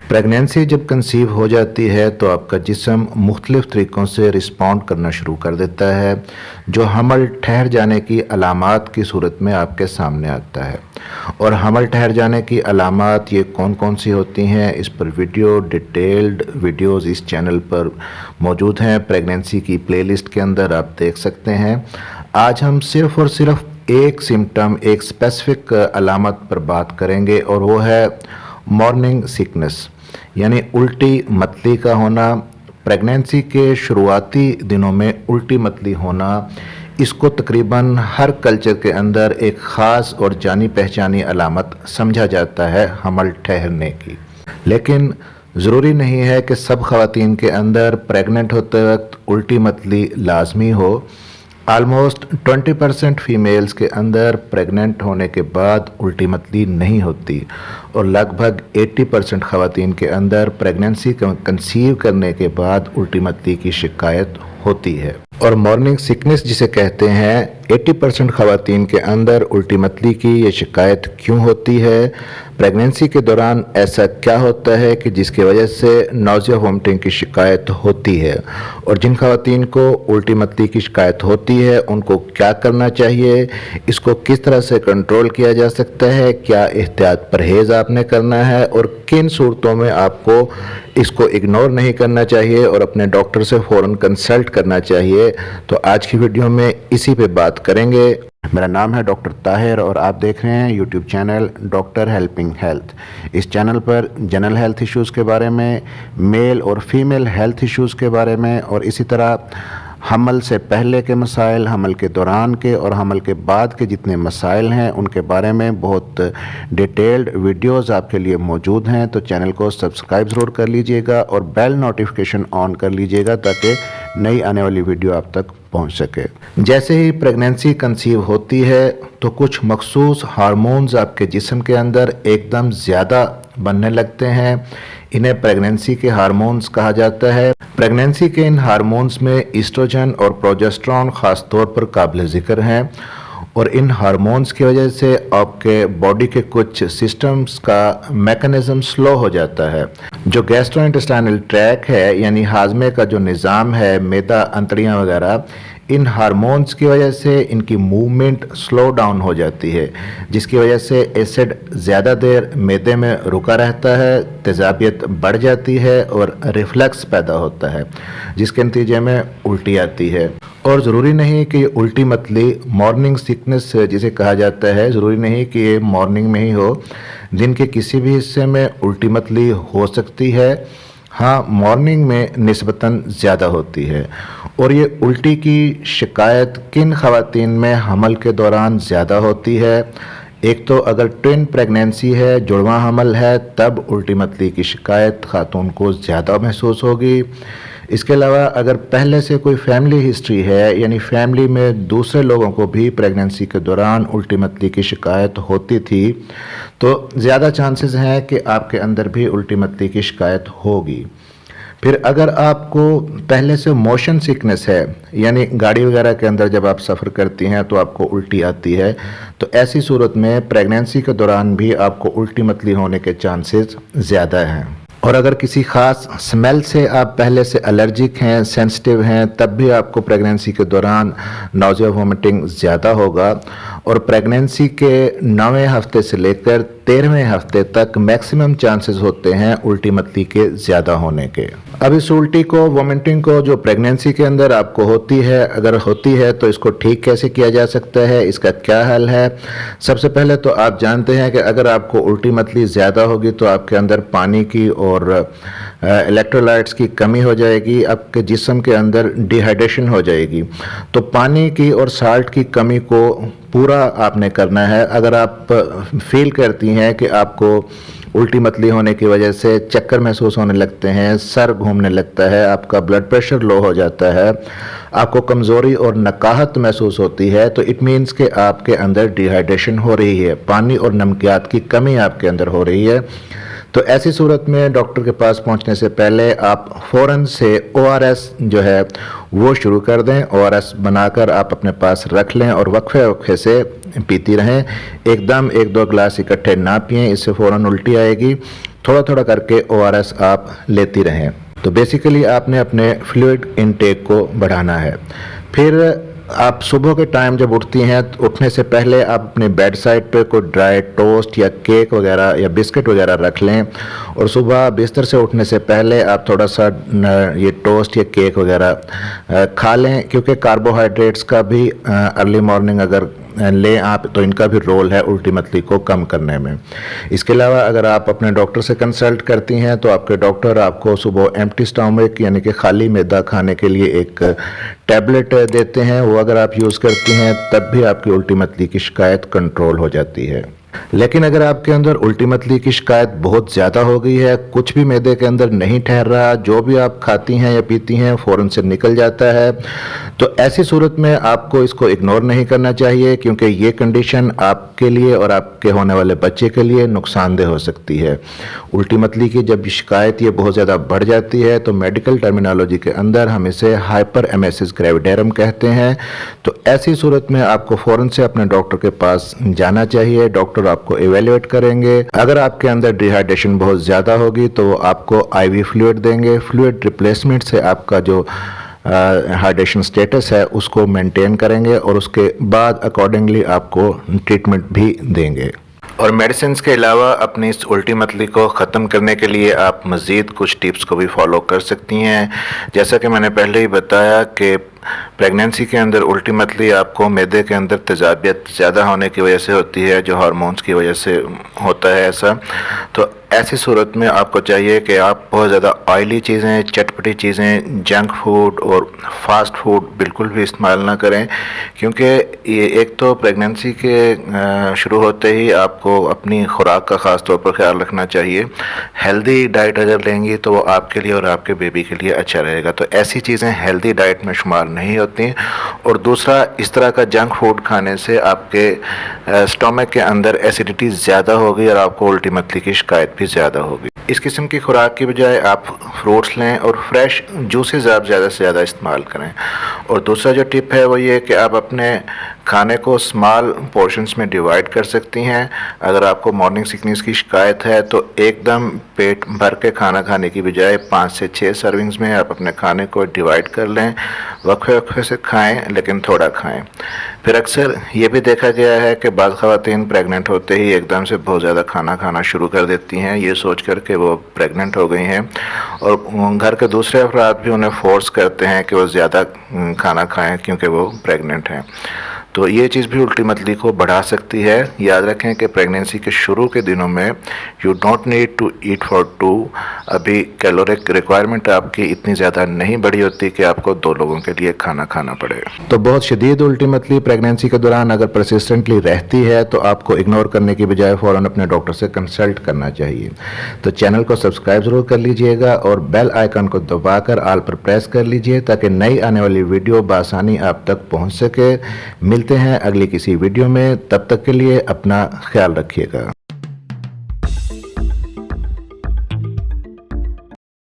Pregnancy जब conceive हो जाती है तो आपका जिस्म मुख्तलिफ़ तरीक़ों से रिस्पॉन्ड करना शुरू कर देता है, जो हमल ठहर जाने की अलामात की सूरत में आपके सामने आता है। और हमल ठहर जाने की अलामात ये कौन कौन सी होती हैं, इस पर डिटेल्ड वीडियोस इस चैनल पर मौजूद हैं। प्रेगनेंसी की प्लेलिस्ट के अंदर आप देख सकते हैं। आज हम सिर्फ़ और सिर्फ एक सिम्टम, एक स्पेसिफ़िक अलामत पर बात करेंगे और वो है मॉर्निंग सिकनेस, यानी उल्टी मतली का होना। प्रेगनेंसी के शुरुआती दिनों में उल्टी मतली होना, इसको तकरीबन हर कल्चर के अंदर एक ख़ास और जानी पहचानी अलामत समझा जाता है हमल ठहरने की। लेकिन ज़रूरी नहीं है कि सब ख़वातीन के अंदर प्रेग्नेंट होते वक्त उल्टी मतली लाजमी हो। आलमोस्ट 20% फ़ीमेल्स के अंदर प्रेग्नेंट होने के बाद उल्टी मतली नहीं होती और लगभग 80% ख़वातीन के अंदर प्रेगनेंसी कंसीव करने के बाद उल्टी मतली की शिकायत होती है। और मॉर्निंग सिकनेस जिसे कहते हैं, 80% ख़वातीन के अंदर उल्टी मतली की ये शिकायत क्यों होती है? प्रेगनेंसी के दौरान ऐसा क्या होता है कि जिसकी वजह से नौज़िया वोमिटिंग की शिकायत होती है? और जिन ख़वातीन को उल्टी मतली की शिकायत होती है उनको क्या करना चाहिए? इसको किस तरह से कंट्रोल किया जा सकता है? क्या एहतियात परहेज़ आपने करना है और किन सूरतों में आपको इसको इग्नोर नहीं करना चाहिए और अपने डॉक्टर से फ़ौरन कंसल्ट करना चाहिए? तो आज की वीडियो में इसी पे बात करेंगे। मेरा नाम है डॉक्टर ताहिर और आप देख रहे हैं YouTube channel doctor helping health. इस चैनल पर जनरल हेल्थ इश्यूज़ के बारे में, मेल और फीमेल हेल्थ इश्यूज़ के बारे में और इसी तरह हमल से पहले के मसाइल, हमल के दौरान के और हमल के बाद के जितने मसाइल हैं उनके बारे में बहुत डिटेल्ड वीडियोस आपके लिए मौजूद हैं। तो चैनल को सब्सक्राइब ज़रूर कर लीजिएगा और बेल नोटिफिकेशन ऑन कर लीजिएगा ताकि नई आने वाली वीडियो आप तक पहुंच सके। जैसे ही प्रेगनेंसी कंसीव होती है तो कुछ मखसूस हार्मोन्स आपके जिस्म के अंदर एकदम ज़्यादा बनने लगते हैं। इन्हें प्रेगनेंसी के हार्मोन्स कहा जाता है। प्रेगनेंसी के इन हार्मोन्स में ईस्ट्रोजन और प्रोजेस्टेरॉन ख़ास तौर पर काबिल ज़िक्र हैं और इन हार्मोन्स की वजह से आपके बॉडी के कुछ सिस्टम्स का मैकेनिज़्म स्लो हो जाता है। जो गैस्ट्रोइंटेस्टाइनल ट्रैक है, यानी हाजमे का जो निज़ाम है, मैदा, अंतड़ियाँ वगैरह, इन हार्मोन्स की वजह से इनकी मूवमेंट स्लो डाउन हो जाती है, जिसकी वजह से एसिड ज़्यादा देर मैदे में रुका रहता है, तेज़ाबियत बढ़ जाती है और रिफ्लक्स पैदा होता है, जिसके नतीजे में उल्टी आती है। और ज़रूरी नहीं कि ये उल्टी मतली मॉर्निंग सिकनेस जिसे कहा जाता है, ज़रूरी नहीं कि ये मॉर्निंग में ही हो, दिन के किसी भी हिस्से में उल्टी मतली हो सकती है। हाँ, मॉर्निंग में निस्बतन ज़्यादा होती है। और ये उल्टी की शिकायत किन ख़वातीन में हमल के दौरान ज़्यादा होती है? एक तो अगर ट्विन प्रेगनेंसी है, जुड़वा हमल है, तब उल्टी मतली की शिकायत ख़ातून को ज़्यादा महसूस होगी। इसके अलावा अगर पहले से कोई फैमिली हिस्ट्री है, यानी फैमिली में दूसरे लोगों को भी प्रेगनेंसी के दौरान उल्टी मतली की शिकायत होती थी, तो ज़्यादा चांसेस हैं कि आपके अंदर भी उल्टी मतली की शिकायत होगी। फिर अगर आपको पहले से मोशन सिकनेस है, यानी गाड़ी वगैरह के अंदर जब आप सफ़र करती हैं तो आपको उल्टी आती है, तो ऐसी सूरत में प्रेगनेंसी के दौरान भी आपको उल्टी मतली होने के चांसेस ज़्यादा हैं। और अगर किसी ख़ास स्मेल से आप पहले से एलर्जिक हैं, सेंसिटिव हैं, तब भी आपको प्रेगनेंसी के दौरान नौज़िया वोमिटिंग ज़्यादा होगा। और प्रेगनेंसी के 9वें हफ्ते से लेकर 13वें हफ्ते तक मैक्सिमम चांसेस होते हैं उल्टी मतली के ज़्यादा होने के। अब इस उल्टी को, वोमिटिंग को, जो प्रेगनेंसी के अंदर आपको होती है, अगर होती है तो इसको ठीक कैसे किया जा सकता है, इसका क्या हल है? सबसे पहले तो आप जानते हैं कि अगर आपको उल्टी मतली ज़्यादा होगी तो आपके अंदर पानी की और इलेक्ट्रोलाइट्स की कमी हो जाएगी, आपके जिस्म के अंदर डिहाइड्रेशन हो जाएगी। तो पानी की और साल्ट की कमी को पूरा आपने करना है। अगर आप फील करती हैं कि आपको उल्टी मतली होने की वजह से चक्कर महसूस होने लगते हैं, सर घूमने लगता है, आपका ब्लड प्रेशर लो हो जाता है, आपको कमज़ोरी और नकाहत महसूस होती है, तो इट मीन्स कि आपके अंदर डिहाइड्रेशन हो रही है, पानी और नमकियात की कमी आपके अंदर हो रही है। तो ऐसी सूरत में डॉक्टर के पास पहुंचने से पहले आप फ़ौरन से ORS जो है वो शुरू कर दें। ORS बनाकर आप अपने पास रख लें और वक्फे वक्फे से पीती रहें। एकदम 1-2 गिलास इकट्ठे ना पिएं, इससे फ़ौरन उल्टी आएगी। تھوڑا تھوڑا کر کے ORS آپ لیتی رہیں۔ تو بیسیکلی آپ نے اپنے فلوئڈ انٹیک کو بڑھانا ہے۔ پھر آپ صبح کے ٹائم جب اٹھتی ہیں، اٹھنے سے پہلے آپ اپنے بیڈ سائڈ پہ کوئی ڈرائی ٹوسٹ یا کیک وغیرہ یا بسکٹ وغیرہ رکھ لیں، اور صبح بستر سے اٹھنے سے پہلے آپ تھوڑا سا یہ ٹوسٹ یا کیک وغیرہ کھا لیں، کیونکہ کاربوہائیڈریٹس کا بھی ارلی مارننگ اگر لیں آپ تو ان کا بھی رول ہے الٹی متلی کو کم کرنے میں۔ اس کے علاوہ اگر آپ اپنے ڈاکٹر سے کنسلٹ کرتی ہیں تو آپ کے ڈاکٹر آپ کو صبح ایمپٹی اسٹامک یعنی کہ خالی معدہ کھانے کے لیے ایک ٹیبلٹ دیتے ہیں، وہ اگر آپ یوز کرتی ہیں تب بھی آپ کی الٹی متلی کی شکایت کنٹرول ہو جاتی ہے۔ لیکن اگر آپ کے اندر الٹی متلی کی شکایت بہت زیادہ ہو گئی ہے، کچھ بھی معدے کے اندر نہیں ٹھہر رہا، جو بھی آپ کھاتی ہیں یا پیتی ہیں فوراً سے نکل جاتا ہے، تو ایسی صورت میں آپ کو اس کو اگنور نہیں کرنا چاہیے، کیونکہ یہ کنڈیشن آپ کے لیے اور آپ کے ہونے والے بچے کے لیے نقصان دہ ہو سکتی ہے۔ الٹی متلی کی جب شکایت یہ بہت زیادہ بڑھ جاتی ہے تو میڈیکل ٹرمینالوجی کے اندر ہم اسے ہائپر ایمیسس گریویڈیرم کہتے ہیں۔ تو ایسی صورت میں آپ کو فوراً سے اپنے ڈاکٹر کے پاس جانا چاہیے، ڈاکٹر آپ کو ایویلیویٹ کریں گے۔ اگر آپ کے اندر ڈی ہائیڈریشن بہت زیادہ ہوگی تو وہ آپ کو IV فلوئڈ دیں گے، فلوئڈ ریپلیسمنٹ سے آپ کا جو ہائیڈریشن سٹیٹس ہے اس کو مینٹین کریں گے، اور اس کے بعد اکارڈنگلی آپ کو ٹریٹمنٹ بھی دیں گے۔ اور میڈیسنز کے علاوہ اپنی اس الٹی متلی کو ختم کرنے کے لیے آپ مزید کچھ ٹپس کو بھی فالو کر سکتی ہیں۔ جیسا کہ میں نے پہلے ہی بتایا کہ پریگنینسی کے اندر الٹی متلی آپ کو معدے کے اندر تیزابیت زیادہ ہونے کی وجہ سے ہوتی ہے، جو ہارمونز کی وجہ سے ہوتا ہے ایسا۔ تو ایسی صورت میں آپ کو چاہیے کہ آپ بہت زیادہ آئلی چیزیں، چٹپٹی چیزیں، جنک فوڈ اور فاسٹ فوڈ بالکل بھی استعمال نہ کریں، کیونکہ یہ ایک تو پریگنینسی کے شروع ہوتے ہی آپ کو اپنی خوراک کا خاص طور پر خیال رکھنا چاہیے۔ ہیلدی ڈائٹ اگر لیں گی تو وہ آپ کے لیے اور آپ کے بیبی کے لیے اچھا رہے گا۔ تو ایسی چیزیں ہیلدی ڈائٹ میں شمار نہیں ہوتی۔ اور دوسرا، اس طرح کا جنک فوڈ کھانے سے آپ کے اسٹومک کے اندر ایسیڈیٹی زیادہ ہوگی اور آپ کو الٹی متلی کی شکایت بھی زیادہ ہوگی۔ اس قسم کی خوراک کی بجائے آپ فروٹس لیں اور فریش جوسز آپ زیادہ سے زیادہ استعمال کریں۔ اور دوسرا جو ٹپ ہے وہ یہ کہ آپ اپنے کھانے کو اسمال پورشنز میں ڈیوائڈ کر سکتی ہیں۔ اگر آپ کو مارننگ سکنس کی شکایت ہے تو ایک دم پیٹ بھر کے کھانا کھانے کی بجائے 5 سے 6 سرونگز میں آپ اپنے کھانے کو ڈیوائڈ کر لیں، وقفے وقفے سے کھائیں لیکن تھوڑا کھائیں۔ پھر اکثر یہ بھی دیکھا گیا ہے کہ بعض خواتین پریگننٹ ہوتے ہی ایک دم سے بہت زیادہ کھانا کھانا شروع کر دیتی ہیں، یہ سوچ کر کہ وہ پریگننٹ ہو گئی ہیں، اور گھر کے دوسرے افراد بھی انہیں فورس کرتے ہیں کہ وہ زیادہ کھانا کھائیں کیونکہ وہ پریگننٹ ہیں۔ تو یہ چیز بھی الٹی متلی کو بڑھا سکتی ہے۔ یاد رکھیں کہ پریگنینسی کے شروع کے دنوں میں you don't need to eat for 2، ابھی کیلورک ریکوائرمنٹ آپ کی اتنی زیادہ نہیں بڑھی ہوتی کہ آپ کو 2 لوگوں کے لیے کھانا کھانا پڑے۔ تو بہت شدید الٹی متلی پریگنینسی کے دوران اگر پرسسٹنٹلی رہتی ہے تو آپ کو اگنور کرنے کی بجائے فوراً اپنے ڈاکٹر سے کنسلٹ کرنا چاہیے۔ تو چینل کو سبسکرائب ضرور کر لیجئے گا اور بیل آئیکن کو دبا کر آل پر پریس کر لیجئے تاکہ نئی آنے والی ویڈیو بآسانی آپ تک پہنچ سکے۔ ملتے ہیں اگلی کسی ویڈیو میں، تب تک کے لیے اپنا خیال رکھیے گا۔